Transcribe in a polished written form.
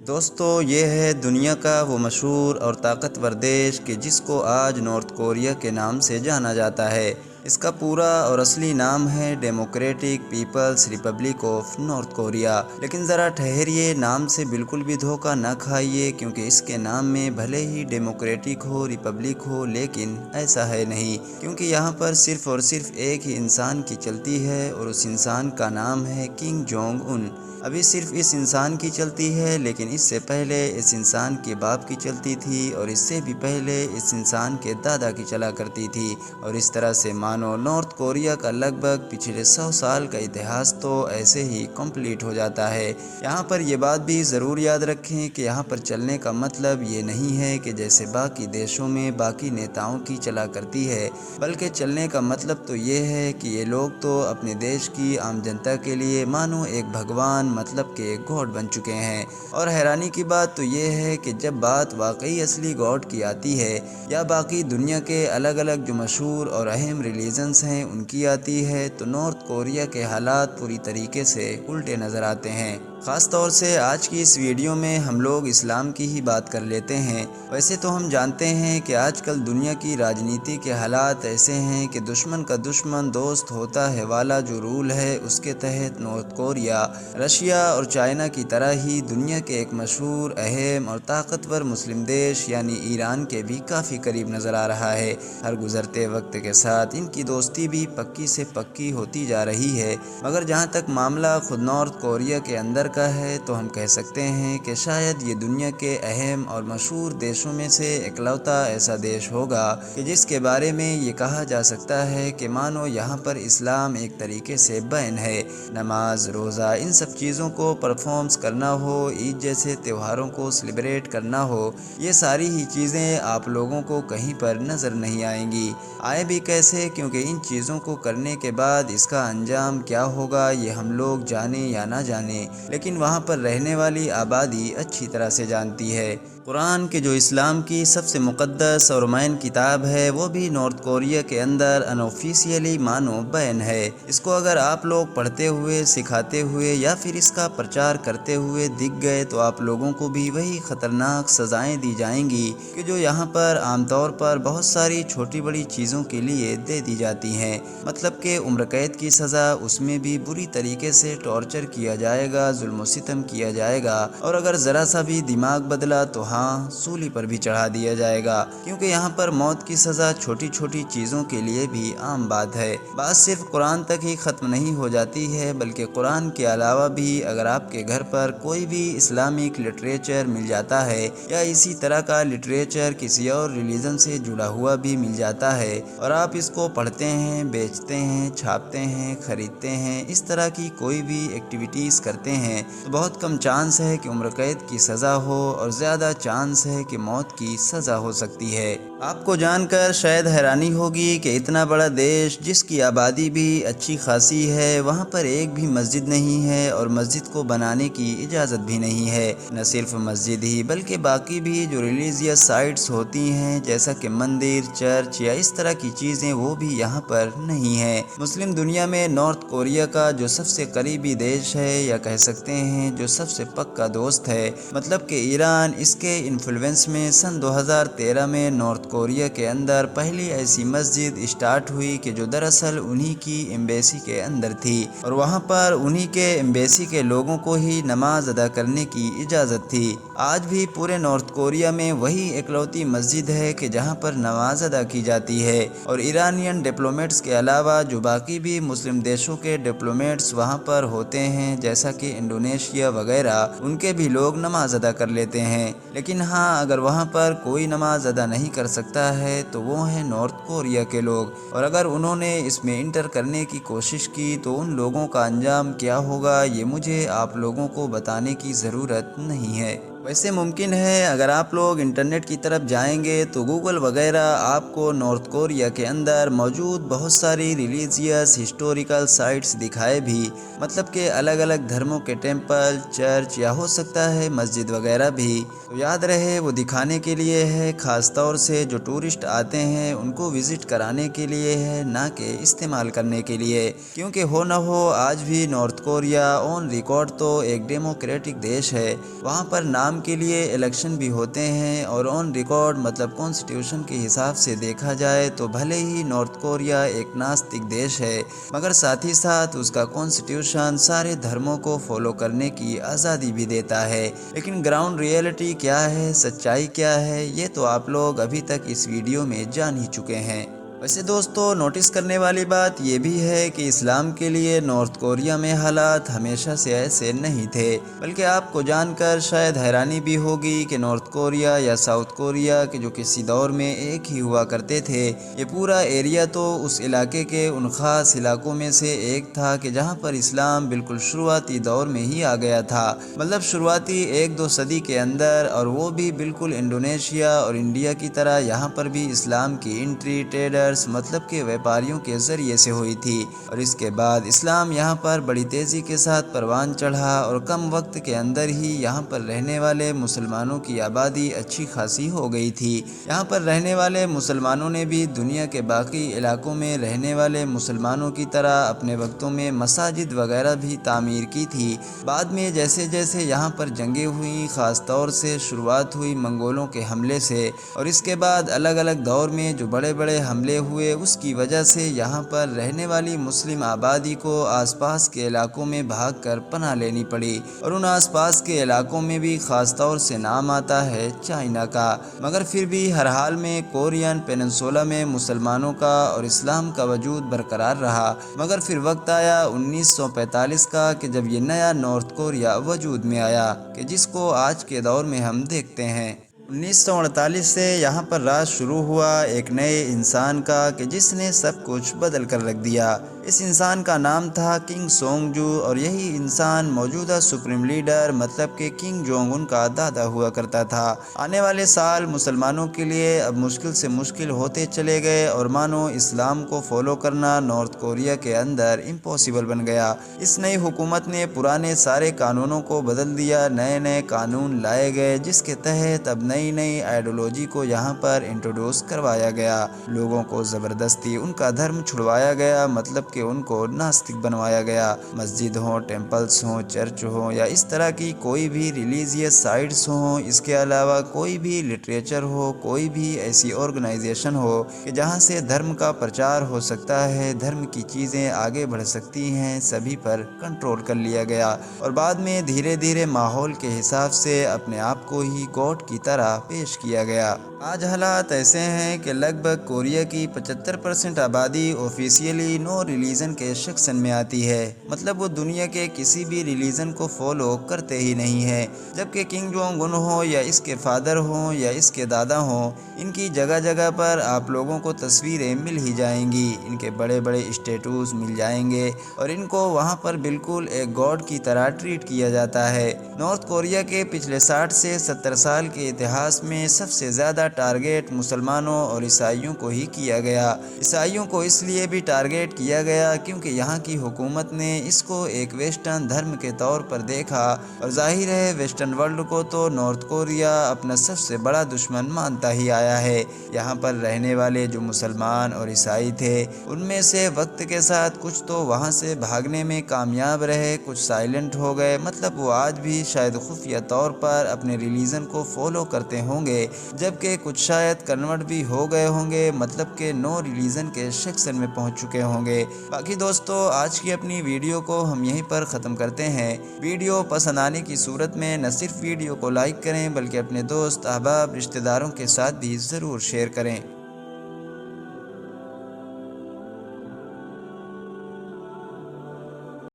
دوستو، یہ ہے دنیا کا وہ مشہور اور طاقتور دیش کہ جس کو آج نارتھ کوریا کے نام سے جانا جاتا ہے۔ اس کا پورا اور اصلی نام ہے Democratic People's Republic of North Korea. لیکن ذرا ٹھہریے، نام سے بالکل بھی دھوکہ نہ کھائیے، کیونکہ اس کے نام میں بھلے ہی ڈیموکریٹک ہو، ریپبلک ہو، لیکن ایسا ہے نہیں، کیونکہ یہاں پر صرف اور صرف ایک ہی انسان کی چلتی ہے، اور اس انسان کا نام ہے کنگ جونگ ان۔ ابھی صرف اس انسان کی چلتی ہے، لیکن اس سے پہلے اس انسان کے باپ کی چلتی تھی، اور اس سے بھی پہلے اس انسان کے دادا کی چلا کرتی تھی، اور اس طرح سے مانو نارتھ کوریا کا لگ بھگ پچھلے 100 سال کا اتہاس تو ایسے ہی کمپلیٹ ہو جاتا ہے۔ یہاں پر یہ بات بھی ضرور یاد رکھیں کہ یہاں پر چلنے کا مطلب یہ نہیں ہے کہ جیسے باقی دیشوں میں باقی نیتاؤں کی چلا کرتی ہے، بلکہ چلنے کا مطلب تو یہ ہے کہ یہ لوگ تو اپنے دیش کی عام جنتا کے لیے مانو ایک بھگوان، مطلب کہ ایک گاڈ بن چکے ہیں۔ اور حیرانی کی بات تو یہ ہے کہ جب بات واقعی اصلی گاڈ کی آتی ہے، یا باقی دنیا کے الگ الگ جو مشہور اور اہم ریلیجنز ہیں ان کی آتی ہے، تو نارتھ کوریا کے حالات پوری طریقے سے الٹے نظر آتے ہیں۔ خاص طور سے آج کی اس ویڈیو میں ہم لوگ اسلام کی ہی بات کر لیتے ہیں۔ ویسے تو ہم جانتے ہیں کہ آج کل دنیا کی راجنیتی کے حالات ایسے ہیں کہ دشمن کا دشمن دوست ہوتا ہے والا جو رول ہے، اس کے تحت نارتھ کوریا، رشیا اور چائنا کی طرح ہی دنیا کے ایک مشہور، اہم اور طاقتور مسلم دیش یعنی ایران کے بھی کافی قریب نظر آ رہا ہے۔ ہر گزرتے وقت کے ساتھ ان کی دوستی بھی پکی سے پکی ہوتی جا رہی ہے، مگر جہاں تک معاملہ خود نارتھ کوریا کے اندر کا ہے تو ہم کہہ سکتے ہیں کہ شاید یہ دنیا کے اہم اور مشہور دیشوں میں سے اکلوتا ایسا دیش ہوگا کہ جس کے بارے میں یہ کہا جا سکتا ہے کہ مانو یہاں پر اسلام ایک طریقے سے بین ہے۔ نماز، روزہ، ان سب چیزوں کو پرفارمز کرنا ہو، عید جیسے تہواروں کو سیلیبریٹ کرنا ہو، یہ ساری ہی چیزیں آپ لوگوں کو کہیں پر نظر نہیں آئیں گی۔ آئے بھی کیسے، کیونکہ ان چیزوں کو کرنے کے بعد اس کا انجام کیا ہوگا یہ ہم لوگ جانیں یا نہ جانیں، لیکن وہاں پر رہنے والی آبادی اچھی طرح سے جانتی ہے۔ قرآن کے جو اسلام کی سب سے مقدس اور مین کتاب ہے، وہ بھی نارتھ کوریا کے اندر انآفیشیلی مانو بین ہے۔ اس کو اگر آپ لوگ پڑھتے ہوئے، سکھاتے ہوئے یا پھر اس کا پرچار کرتے ہوئے دکھ گئے تو آپ لوگوں کو بھی وہی خطرناک سزائیں دی جائیں گی کہ جو یہاں پر عام طور پر بہت ساری چھوٹی بڑی چیزوں کے لیے دے دی جاتی ہیں۔ مطلب کہ عمر قید کی سزا، اس میں بھی بری طریقے سے ٹارچر کیا جائے گا، ظلم و ستم کیا جائے گا، اور اگر ذرا سا بھی دماغ بدلا تو ہاں، سولی پر بھی چڑھا دیا جائے گا، کیونکہ یہاں پر موت کی سزا چھوٹی چھوٹی چیزوں کے لیے بھی عام بات ہے۔ بات صرف قرآن تک ہی ختم نہیں ہو جاتی ہے، بلکہ قرآن کے علاوہ بھی اگر آپ کے گھر پر کوئی بھی اسلامک لٹریچر مل جاتا ہے، یا اسی طرح کا لٹریچر کسی اور ریلیجن سے جڑا ہوا بھی مل جاتا ہے، اور آپ اس کو پڑھتے ہیں، بیچتے ہیں، چھاپتے ہیں، خریدتے ہیں، اس طرح کی کوئی بھی ایکٹیویٹیز کرتے ہیں، تو بہت کم چانس ہے کہ عمر قید کی سزا ہو، اور زیادہ چانس ہے کہ موت کی سزا ہو سکتی ہے۔ آپ کو جان کر شاید حیرانی ہوگی کہ اتنا بڑا دیش جس کی آبادی بھی اچھی خاصی ہے، وہاں پر ایک بھی مسجد نہیں ہے، اور مسجد کو بنانے کی اجازت بھی نہیں ہے۔ نہ صرف مسجد ہی بلکہ باقی بھی جو ریلیجیس سائٹس ہوتی ہیں، جیسا کہ مندر، چرچ یا اس طرح کی چیزیں، وہ بھی یہاں پر نہیں ہیں۔ مسلم دنیا میں نارتھ کوریا کا جو سب سے قریبی دیش ہے، یا کہہ سکتے ہیں جو سب سے پکا دوست ہے، مطلب کہ ایران، اس کے انفلوئنس میں سن 2013 میں نارتھ کوریا کے اندر پہلی ایسی مسجد اسٹارٹ ہوئی کہ جو دراصل انہی کی ایمبیسی کے اندر تھی، اور وہاں پر انہی کے ایمبیسی کے لوگوں کو ہی نماز ادا کرنے کی اجازت تھی۔ آج بھی پورے نارتھ کوریا میں وہی اکلوتی مسجد ہے کہ جہاں پر نماز ادا کی جاتی ہے، اور ایرانین ڈپلومیٹس کے علاوہ جو باقی بھی مسلم دیشوں کے ڈپلومیٹس وہاں پر ہوتے ہیں، جیسا کہ انڈونیشیا وغیرہ، ان کے بھی لوگ نماز ادا کر لیتے ہیں۔ لیکن ہاں، اگر وہاں پر کوئی نماز ادا نہیں کر سکتا ہے تو وہ ہیں نارتھ کوریا کے لوگ، اور اگر انہوں نے اس میں انٹر کرنے کی کوشش کی تو ان لوگوں کا انجام کیا ہوگا یہ مجھے آپ لوگوں کو بتانے کی ضرورت نہیں ہے۔ ویسے ممکن ہے اگر آپ لوگ انٹرنیٹ کی طرف جائیں گے تو گوگل وغیرہ آپ کو نارتھ کوریا کے اندر موجود بہت ساری ریلیجیس ہسٹوریکل سائٹس دکھائے بھی، مطلب کہ الگ الگ دھرموں کے ٹیمپل، چرچ یا ہو سکتا ہے مسجد وغیرہ بھی۔ تو یاد رہے وہ دکھانے کے لیے ہے، خاص طور سے جو ٹورسٹ آتے ہیں ان کو وزٹ کرانے کے لیے ہے، نہ کہ استعمال کرنے کے لیے، کیونکہ ہو نہ ہو آج بھی نارتھ کوریا آن ریکارڈ تو ایک ڈیموکریٹک دیش ہے۔ وہاں پر نام کے لیے الیکشن بھی ہوتے ہیں، اور آن ریکارڈ مطلب کانسٹیٹیوشن کے حساب سے دیکھا جائے تو بھلے ہی نارتھ کوریا ایک ناستک دیش ہے، مگر ساتھ ہی ساتھ اس کا کانسٹیٹیوشن سارے دھرموں کو فالو کرنے کی آزادی بھی دیتا ہے۔ لیکن گراؤنڈ ریئلٹی کیا ہے، سچائی کیا ہے، یہ تو آپ لوگ ابھی تک اس ویڈیو میں جان ہی چکے ہیں۔ ویسے دوستو، نوٹس کرنے والی بات یہ بھی ہے کہ اسلام کے لیے نارتھ کوریا میں حالات ہمیشہ سے ایسے نہیں تھے، بلکہ آپ کو جان کر شاید حیرانی بھی ہوگی کہ نارتھ کوریا یا ساؤتھ کوریا کے جو کسی دور میں ایک ہی ہوا کرتے تھے، یہ پورا ایریا تو اس علاقے کے ان خاص علاقوں میں سے ایک تھا کہ جہاں پر اسلام بالکل شروعاتی دور میں ہی آ گیا تھا، مطلب شروعاتی 1-2 صدی کے اندر، اور وہ بھی بالکل انڈونیشیا اور انڈیا کی طرح یہاں پر بھی اسلام کی انٹری ٹریڈرز مطلب کہ ویپاریوں کے ذریعے سے ہوئی تھی، اور اس کے بعد اسلام یہاں پر بڑی تیزی کے ساتھ پروان چڑھا، اور کم وقت کے اندر ہی یہاں پر رہنے والے مسلمانوں کی آبادی اچھی خاصی ہو گئی تھی۔ یہاں پر رہنے والے مسلمانوں نے بھی دنیا کے باقی علاقوں میں رہنے والے مسلمانوں کی طرح اپنے وقتوں میں مساجد وغیرہ بھی تعمیر کی تھی۔ بعد میں جیسے جیسے یہاں پر جنگیں ہوئیں، خاص طور سے شروعات ہوئی منگولوں کے حملے سے، اور اس کے بعد الگ الگ دور میں جو بڑے بڑے حملے ہوئے، اس کی وجہ سے یہاں پر رہنے والی مسلم آبادی کو آس پاس کے علاقوں میں بھاگ کر پناہ لینی پڑی، اور ان آس پاس کے علاقوں میں بھی خاص طور سے نام آتا ہے چائنا کا۔ مگر پھر بھی ہر حال میں کورین پیننسولا میں مسلمانوں کا اور اسلام کا وجود برقرار رہا، مگر پھر وقت آیا 1945 کا کہ جب یہ نیا نارتھ کوریا وجود میں آیا کہ جس کو آج کے دور میں ہم دیکھتے ہیں۔ 1948 سے یہاں پر راز شروع ہوا ایک نئے انسان کا کہ جس نے سب کچھ بدل کر رکھ دیا۔ اس انسان کا نام تھا کنگ سونگ جو، اور یہی انسان موجودہ سپریم لیڈر مطلب کہ کنگ جونگ ان کا دادا ہوا کرتا تھا۔ آنے والے سال مسلمانوں کے لیے اب مشکل سے مشکل ہوتے چلے گئے، اور مانو اسلام کو فالو کرنا نارتھ کوریا کے اندر امپاسبل بن گیا۔ اس نئی حکومت نے پرانے سارے قانونوں کو بدل دیا، نئے نئے قانون لائے گئے جس کے تحت اب نئی نئی آئیڈیالوجی کو یہاں پر انٹروڈیوس کروایا گیا، لوگوں کو زبردستی ان کا دھرم چھڑوایا گیا، مطلب کہ ان کو ناستک بنوایا گیا۔ مسجد ہوں، ٹیمپلز ہوں، چرچ ہوں، یا اس طرح کی کوئی بھی ریلیجیس سائٹس ہوں، اس کے علاوہ کوئی بھی لٹریچر ہو، کوئی بھی ایسی آرگنائزیشن ہو کہ جہاں سے دھرم کا پرچار ہو سکتا ہے، دھرم کی چیزیں آگے بڑھ سکتی ہیں، سبھی پر کنٹرول کر لیا گیا، اور بعد میں دھیرے دھیرے ماحول کے حساب سے اپنے آپ کو ہی گاڈ کی طرح پیش کیا گیا۔ آج حالات ایسے ہیں کہ لگ بھگ کوریا کی 75% آبادی آفیشیلی نو ریلیجن کے سیکشن میں آتی ہے، مطلب وہ دنیا کے کسی بھی ریلیجن کو فالو کرتے ہی نہیں ہے، جبکہ کنگ جونگ ان ہو یا اس کے فادر ہوں یا اس کے دادا ہوں، ان کی جگہ جگہ پر آپ لوگوں کو تصویریں مل ہی جائیں گی، ان کے بڑے بڑے اسٹیٹوز مل جائیں گے، اور ان کو وہاں پر بالکل ایک گاڈ کی طرح ٹریٹ کیا جاتا ہے۔ نارتھ کوریا کے پچھلے 60 سے 70 سال کے اتہاس میں سب سے زیادہ ٹارگیٹ مسلمانوں اور عیسائیوں کو ہی کیا گیا۔ عیسائیوں کو اس لیے بھی ٹارگیٹ کیا گیا کیونکہ یہاں کی حکومت نے اس کو ایک ویسٹرن دھرم کے طور پر دیکھا، اور ظاہر ہے ویسٹرن ورلڈ کو تو نارتھ کوریا اپنا سب سے بڑا دشمن مانتا ہی آیا ہے۔ یہاں پر رہنے والے جو مسلمان اور عیسائی تھے، ان میں سے وقت کے ساتھ کچھ تو وہاں سے بھاگنے میں کامیاب رہے، کچھ سائلنٹ ہو گئے، مطلب وہ آج بھی شاید خفیہ طور پر اپنے ریلیجن کو فالو کرتے ہوں گے، جبکہ کچھ شاید کنورٹ بھی ہو گئے ہوں گے، مطلب کہ نو ریلیجن کے سیکشن میں پہنچ چکے ہوں گے۔ باقی دوستو، آج کی اپنی ویڈیو کو ہم یہیں پر ختم کرتے ہیں۔ ویڈیو پسند آنے کی صورت میں نہ صرف ویڈیو کو لائک کریں بلکہ اپنے دوست احباب رشتہ داروں کے ساتھ بھی ضرور شیئر کریں۔